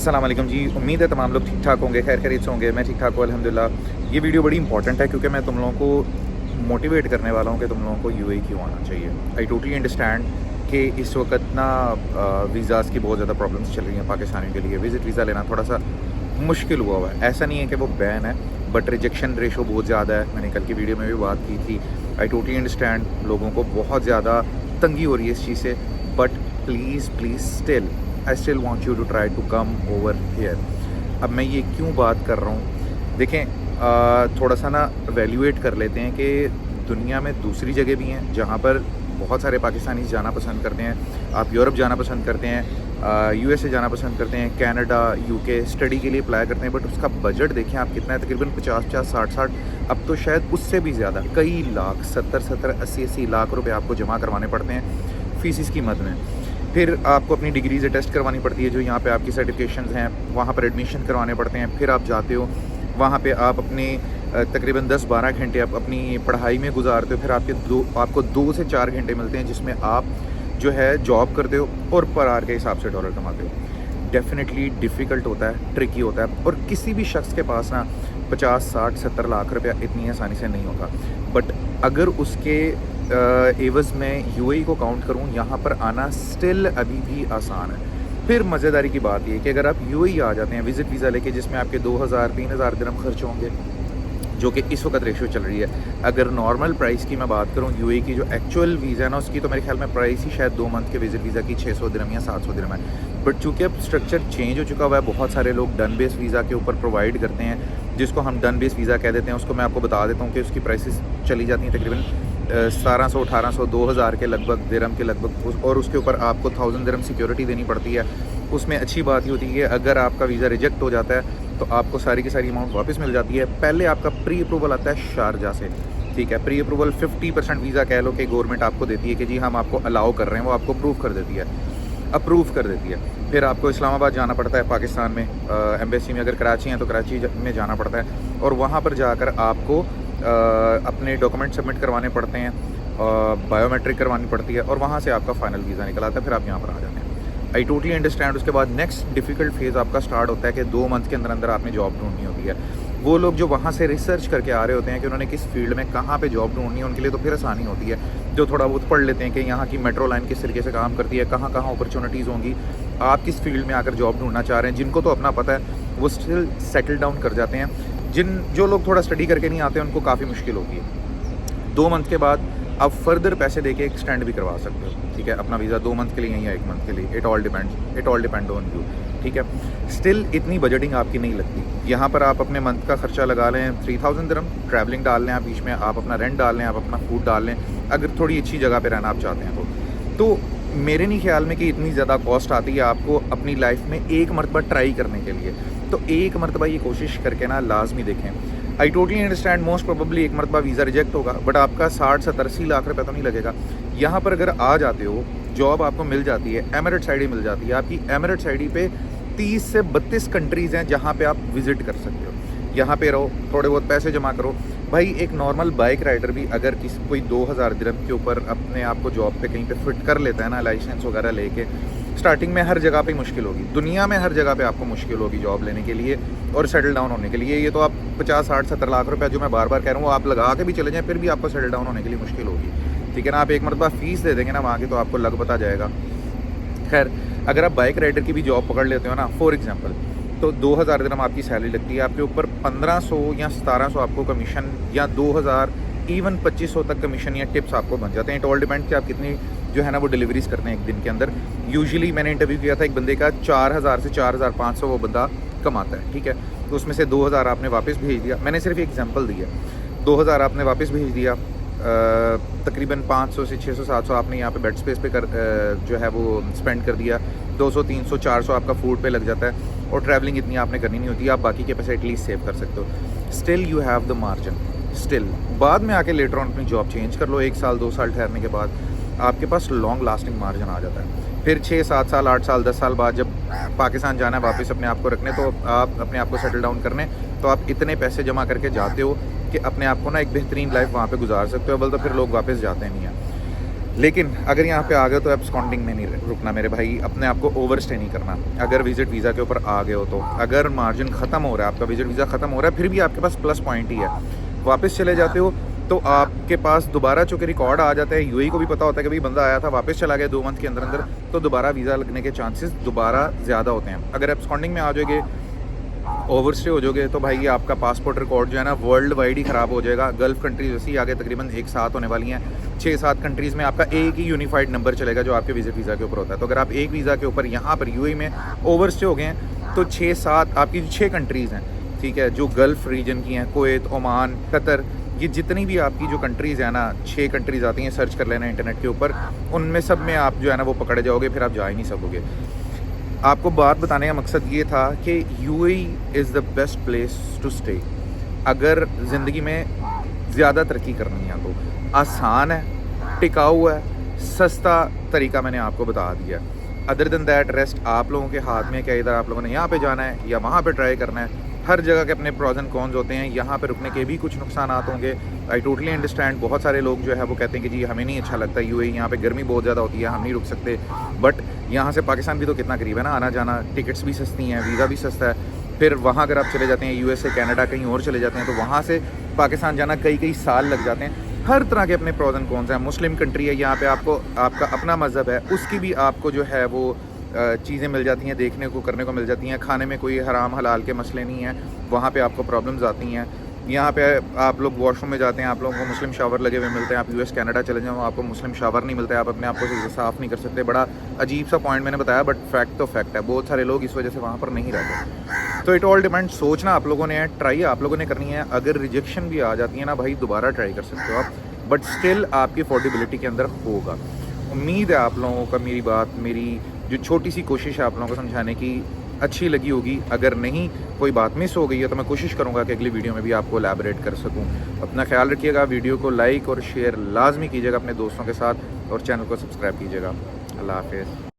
अस्सलाम वालेकुम जी। उम्मीद है तमाम लोग ठीक ठाक होंगे, खैर खैरियत से होंगे। मैं ठीक ठाक हूँ अल्हम्दुलिल्लाह। ये वीडियो बड़ी इंपॉर्टेंट है क्योंकि मैं तुम लोगों को मोटिवेट करने वाला हूँ कि तुम लोगों को यूएई क्यों आना चाहिए। आई टोटली अंडरस्टैंड कि इस वक्त ना वीज़ाज़ की बहुत ज़्यादा प्रॉब्लम्स चल रही हैं पाकिस्तानियों के लिए। विज़िट वीज़ा लेना थोड़ा सा मुश्किल हुआ है। ऐसा नहीं है कि वो बैन है, बट रिजेक्शन रेशो बहुत ज़्यादा है। मैंने कल की वीडियो में भी बात की थी। आई टोटली अंडरस्टैंड, लोगों को बहुत ज़्यादा तंगी हो रही है इस चीज़ से, but please please still I still want you to try to come over here. अब मैं ये क्यों बात कर रहा हूँ, देखें थोड़ा सा ना वैल्यूएट कर लेते हैं कि दुनिया में दूसरी जगह भी हैं जहाँ पर बहुत सारे पाकिस्तानी जाना पसंद करते हैं। आप यूरोप जाना पसंद करते हैं, यूएसए जाना पसंद करते हैं, कनाडा, यूके स्टडी के लिए अप्लाई करते हैं, बट उसका बजट देखें आप कितना है, तकरीबन 50-50, 60-60, अब तो शायद उससे भी ज़्यादा, कई लाख, 70-70, 80-80 लाख रुपए आपको जमा करवाने पड़ते हैं फीसिस की मद में। फिर आपको अपनी डिग्रीज अटेस्ट करवानी पड़ती है, जो यहाँ पे आपकी सर्टिफिकेशंस हैं, वहाँ पर एडमिशन करवाने पड़ते हैं। फिर आप जाते हो वहाँ पे आप अपने तकरीबन 10-12 घंटे आप अपनी पढ़ाई में गुजारते हो। फिर आपको 2 से 4 घंटे मिलते हैं जिसमें आप जो है जॉब करते हो और पर आवर के हिसाब से डॉलर कमाते हो। डेफिनेटली डिफ़िकल्ट होता है, ट्रिकी होता है, और किसी भी शख्स के पास ना 50, 60, 70 लाख रुपया इतनी आसानी से नहीं होता। बट अगर उसके एवज़ में यूएई को काउंट करूँ, यहाँ पर आना स्टिल अभी भी आसान है। फिर मज़ेदारी की बात ये कि अगर आप यूएई आ जाते हैं विज़िट वीज़ा लेके, जिसमें आपके 2000-3000 दिरहम खर्च होंगे, जो कि इस वक्त रेशियो चल रही है। अगर नॉर्मल प्राइस की मैं बात करूँ, यूएई की जो एक्चुअल वीज़ा है ना, उसकी तो मेरे ख्याल में प्राइस ही शायद 2 मंथ के विज़िट वीज़ा की 600 दिरहम या 700 दिरहम है। बट चूँकि अब स्ट्रक्चर चेंज हो चुका हुआ है, बहुत सारे लोग डन बेस वीज़ा के ऊपर प्रोवाइड करते हैं, जिसको हम डन बेस वीज़ा कह देते हैं। उसको मैं आपको बता देता हूँ कि उसकी प्राइसेस चली जाती हैं तकरीबन 1700, 1800, 2000 के लगभग दिरहम के लगभग, और उसके ऊपर आपको 1000 दिरहम सिक्योरिटी देनी पड़ती है। उसमें अच्छी बात ये होती है कि अगर आपका वीज़ा रिजेक्ट हो जाता है तो आपको सारी की सारी अमाउंट वापस मिल जाती है। पहले आपका प्री अप्रूवल आता है शारजा से, ठीक है। प्री अप्रूवल 50% वीज़ा कह लो कि गवर्नमेंट आपको देती है कि जी हम आपको अलाउ कर रहे हैं, वो आपको अप्रूव कर देती है। फिर आपको इस्लामाबाद जाना पड़ता है पाकिस्तान में, एम्बेसी में। अगर कराची है तो कराची में जाना पड़ता है, और वहाँ पर जाकर आपको अपने डॉक्यूमेंट सबमिट करवाने पड़ते हैं, बायोमेट्रिक करवानी पड़ती है, और वहाँ से आपका फाइनल वीज़ा निकल आता है। फिर आप यहाँ पर आ जाते हैं। I totally understand. उसके बाद नेक्स्ट डिफ़िकल्ट फेज़ आपका स्टार्ट होता है कि 2 मंथ के अंदर अंदर आपने जॉब ढूंढनी होती है। वो लोग जो वहाँ से रिसर्च करके आ रहे होते हैं कि उन्होंने किस फील्ड में कहाँ पे जॉब ढूंढनी है, उनके लिए तो फिर आसानी होती है। जो थोड़ा बहुत पढ़ लेते हैं कि यहाँ की मेट्रो लाइन किस तरीके से काम करती है, कहाँ कहाँ अपॉर्चुनिटीज़ होंगी, आप किस फील्ड में आकर जॉब ढूंढना चाह रहे हैं, जिनको तो अपना पता है वो स्टिल सेटल डाउन कर जाते हैं। जो लोग थोड़ा स्टडी करके नहीं आते उनको काफ़ी मुश्किल होती है। 2 मंथ के बाद आप फर्दर पैसे देके एक्सटेंड भी करवा सकते हो, ठीक है, अपना वीज़ा 2 मंथ के लिए या 1 मंथ के लिए। It all depend on you, ठीक है। स्टिल इतनी बजटिंग आपकी नहीं लगती। यहाँ पर आप अपने मंथ का खर्चा लगा लें 3000 दिरहम, ट्रैवलिंग डाल लें आप, बीच में आप अपना रेंट डाल लें, आप अपना फूड डाल लें, अगर थोड़ी अच्छी जगह पे रहना आप चाहते हैं तो मेरे नहीं ख्याल में कि इतनी ज़्यादा कॉस्ट आती है आपको अपनी लाइफ में एक मरतबा ट्राई करने के लिए। तो एक मरतबा ये कोशिश करके ना लाजमी देखें। I totally understand, most probably एक मरतबा वीज़ा रिजेक्ट होगा, बट आपका 60-70-80 लाख रुपये तो नहीं लगेगा। यहाँ पर अगर आ जाते हो, जॉब आपको मिल जाती है, एमिरेट्स आईडी मिल जाती है आपकी। एमिरेट्स आईडी पे 30 से 32 कंट्रीज़ हैं जहाँ पे आप विज़िट कर सकते हो। यहाँ पे रहो, थोड़े बहुत पैसे जमा करो। भाई एक नॉर्मल बाइक राइडर भी अगर कोई 2000 दिरहम के ऊपर अपने आप को जॉब पे कहीं पे फिट कर लेता है ना, लाइसेंस वगैरह लेके, स्टार्टिंग में हर जगह पे मुश्किल होगी, दुनिया में हर जगह पे आपको मुश्किल होगी जॉब लेने के लिए और सेटल डाउन होने के लिए। ये तो आप 50, 60, 70 लाख रुपया जो मैं बार बार कह रहा हूँ, आप लगा के भी चले जाएँ, फिर भी आपको सेटल डाउन होने के लिए मुश्किल होगी, ठीक है ना। आप एक मरतबा फ़ीस दे देंगे ना वहाँ की, तो आपको लग पता जाएगा। खैर, अगर आप बाइक राइडर की भी जॉब पकड़ लेते हो ना, फॉर एग्जांपल, तो 2000 दिरहम आपकी सैलरी लगती है, आपके ऊपर 1500 या 1700 आपको कमीशन, या 2000 इवन 2500 तक कमीशन या टिप्स आपको बन जाते हैं। इट ऑल डिपेंड कि आप कितनी जो है ना वो डिलीवरीज करते हैं एक दिन के अंदर। यूजुअली मैंने इंटरव्यू किया था एक बंदे का, 4000 से 4500 वो बंदा कमाता है, ठीक है। तो उसमें से 2000 आपने वापस भेज दिया, मैंने सिर्फ एग्जांपल दिया, 2000 आपने वापस भेज दिया, तकरीबन 500 से 600-700 आपने यहाँ पे बेड स्पेस पे जो है वो स्पेंड कर दिया, 200, 300, 400 आपका फूड पे लग जाता है, और ट्रैवलिंग इतनी आपने करनी नहीं होती, आप बाकी के पैसे एटलीस्ट सेव कर सकते हो। Still you have the margin. Still बाद में आके लेटर ऑन अपनी जॉब चेंज कर लो, 1 साल 2 साल ठहरने के बाद आपके पास लॉन्ग लास्टिंग मार्जिन आ जाता है। फिर 6-7 साल 8 साल 10 साल बाद जब पाकिस्तान जाना है वापस अपने आप को रखने, तो आप अपने आप को सेटल डाउन करने, तो आप इतने पैसे जमा करके जाते हो कि अपने आप को ना एक बेहतरीन लाइफ वहाँ पे गुजार सकते हो। बल तो फिर लोग वापस जाते नहीं हैं। लेकिन अगर यहाँ पे आ गए तो एब्सकॉन्डिंग में नहीं रुकना मेरे भाई, अपने आप को ओवर स्टे नहीं करना। अगर विजिट वीज़ा के ऊपर आ गए हो तो अगर मार्जिन ख़त्म हो रहा है, आपका विजिट वीज़ा ख़त्म हो रहा है, फिर भी आपके पास प्लस पॉइंट ही है, वापस चले जाते हो तो आपके पास दोबारा चूँकि रिकॉर्ड आ जाता है, यूएई को भी पता होता है कि भाई बंदा आया था वापस चला गया 2 मंथ के अंदर अंदर, तो दोबारा वीज़ा लगने के चांसेस दोबारा ज़्यादा होते हैं। अगर एब्सकॉन्डिंग में आ जाओगे, ओवरस्टे हो जाओगे, तो भाई आपका पासपोर्ट रिकॉर्ड जो है ना वर्ल्ड वाइड ही ख़राब हो जाएगा। गल्फ़ कंट्रीज वैसे ही आगे तकरीबन एक साथ होने वाली हैं, 6-7 कंट्रीज़ में आपका एक ही यूनिफाइड नंबर चलेगा जो आपके विजिट वीज़ा के ऊपर होता है। तो अगर आप एक वीज़ा के ऊपर यहाँ पर यूएई में ओवरस्टे हो गए हैं तो 6-7 आपकी 6 कंट्रीज़ हैं, ठीक है, जो गल्फ़ रीजन की हैं, कुवैत, ओमान, कतर, ये जितनी भी आपकी जो कंट्रीज़ हैं ना, 6 कंट्रीज़ आती हैं, सर्च कर लेना इंटरनेट के ऊपर, उनमें सब में आप जो है ना वो पकड़े जाओगे, फिर आप जा ही नहीं सकोगे। आपको बात बताने का मकसद ये था कि UAE is the best place to stay. अगर ज़िंदगी में ज़्यादा तरक्की करनी है तो आसान है, टिकाऊ है, सस्ता तरीका मैंने आपको बता दिया। अदर देन दैट रेस्ट आप लोगों के हाथ में, क्या इधर आप लोगों ने यहाँ पे जाना है या वहाँ पे ट्राई करना है। हर जगह के अपने प्रॉज एंड कॉन्स होते हैं, यहाँ पे रुकने के भी कुछ नुकसान होंगे। आई टोटली अंडरस्टैंड, बहुत सारे लोग जो है वो कहते हैं कि जी हमें नहीं अच्छा लगता यूएई, यहाँ पे गर्मी बहुत ज़्यादा होती है, हम नहीं रुक सकते। बट यहाँ से पाकिस्तान भी तो कितना करीब है ना, आना जाना, टिकट्स भी सस्ती हैं, वीज़ा भी सस्ता है। फिर वहाँ अगर आप चले जाते हैं यूएसए, कनाडा, कहीं और चले जाते हैं तो वहाँ से पाकिस्तान जाना कई साल लग जाते हैं। हर तरह के अपने प्रॉज एंड कॉन्स हैं। मुस्लिम कंट्री है, यहाँ पे आपको आपका अपना मज़हब है, उसकी भी आपको जो है वो चीज़ें मिल जाती हैं, देखने को करने को मिल जाती हैं। खाने में कोई हराम हलाल के मसले नहीं हैं, वहाँ पे आपको प्रॉब्लम्स आती हैं। यहाँ पे आप लोग वॉशरूम में जाते हैं, आप लोगों को मुस्लिम शावर लगे हुए मिलते हैं। आप यूएस कनाडा चले जाओ, आपको मुस्लिम शावर नहीं मिलता है, आप अपने आप को साफ़ नहीं कर सकते। बड़ा अजीब सा पॉइंट मैंने बताया, बट फैक्ट तो फैक्ट है। बहुत सारे लोग इस वजह से वहाँ पर नहीं रहते। तो इट ऑल डिपेंड, सोचना आप लोगों ने है, ट्राई आप लोगों ने करनी है। अगर रिजेक्शन भी आ जाती है ना भाई, दोबारा ट्राई कर सकते हो आप, बट स्टिल आपकी अफोर्डेबिलिटी के अंदर होगा। उम्मीद है आप लोगों का मेरी बात, मेरी जो छोटी सी कोशिश है आप लोगों को समझाने की, अच्छी लगी होगी। अगर नहीं कोई बात मिस हो गई है तो मैं कोशिश करूँगा कि अगली वीडियो में भी आपको एलैबोरेट कर सकूँ। अपना ख्याल रखिएगा, वीडियो को लाइक और शेयर लाजमी कीजिएगा अपने दोस्तों के साथ, और चैनल को सब्सक्राइब कीजिएगा। अल्लाह हाफिज़।